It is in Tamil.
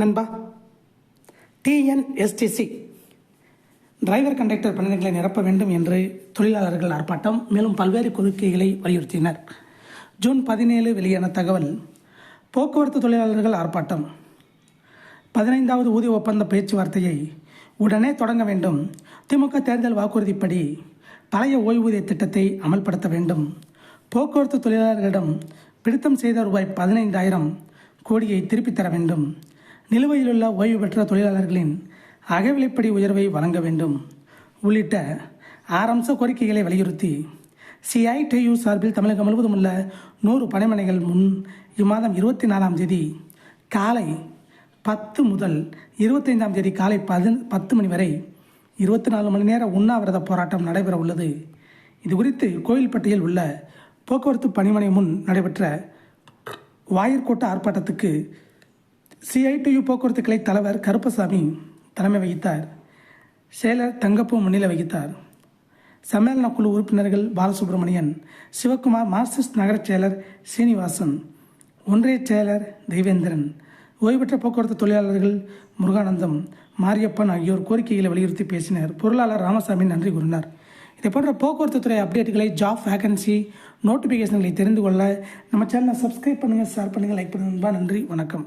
நண்பா, டிஎன்எஸ்டிசி டிரைவர் கண்டக்டர் பணியிடங்களை நிரப்ப வேண்டும் என்று தொழிலாளர்கள் ஆர்ப்பாட்டம். மேலும் பல்வேறு கோரிக்கைகளை வலியுறுத்தினர். ஜூன் 17 வெளியான தகவல். போக்குவரத்து தொழிலாளர்கள் ஆர்ப்பாட்டம். 15வது ஊதிய ஒப்பந்த பேச்சுவார்த்தையை உடனே தொடங்க வேண்டும். திமுக தேர்தல் வாக்குறுதிப்படி பழைய ஓய்வூதிய திட்டத்தை அமல்படுத்த வேண்டும். போக்குவரத்து தொழிலாளர்களிடம் பிடித்தம் செய்த ரூபாய் 15,000 கோடியை திருப்பித் தர வேண்டும். நிலுவையிலுள்ள ஓய்வு பெற்ற தொழிலாளர்களின் அகவிலைப்படி உயர்வை வழங்க வேண்டும் உள்ளிட்ட 6 அம்ச கோரிக்கைகளை வலியுறுத்தி சிஐடியு சார்பில் தமிழகம் முழுவதும் உள்ள 100 பணிமனைகள் முன் இம்மாதம் 24ஆம் தேதி காலை 10 முதல் 25ஆம் தேதி காலை 10 மணி வரை 24 மணி நேர உண்ணாவிரத போராட்டம் நடைபெற உள்ளது. இது குறித்து கோயில்பட்டியில் உள்ள போக்குவரத்து பணிமனை முன் நடைபெற்ற வாயிற்கோட்ட ஆர்ப்பாட்டத்துக்கு சிஐடியு போக்குவரத்து கிளை தலைவர் கருப்பசாமி தலைமை வகித்தார். செயலர் தங்கப்பு முன்னிலை வகித்தார். சம்மேளன குழு உறுப்பினர்கள் பாலசுப்ரமணியன், சிவகுமார், மார்க்சிஸ்ட் நகர செயலர் சீனிவாசன், ஒன்றிய செயலர் தெய்வேந்திரன், ஓய்வு பெற்ற போக்குவரத்து தொழிலாளர்கள் முருகானந்தம், மாரியப்பன் ஆகியோர் கோரிக்கைகளை வலியுறுத்தி பேசினர். பொருளாளர் ராமசாமி நன்றி கூறினார். இதை போன்ற போக்குவரத்து துறை அப்டேட்டுகளை, ஜாப் வேகன்சி நோட்டிஃபிகேஷன்களை தெரிந்து கொள்ள நம்ம சேனலை சப்ஸ்கிரைப் பண்ணுங்கள், ஷேர் பண்ணுங்கள், லைக் பண்ணுங்கள். நன்றி, வணக்கம்.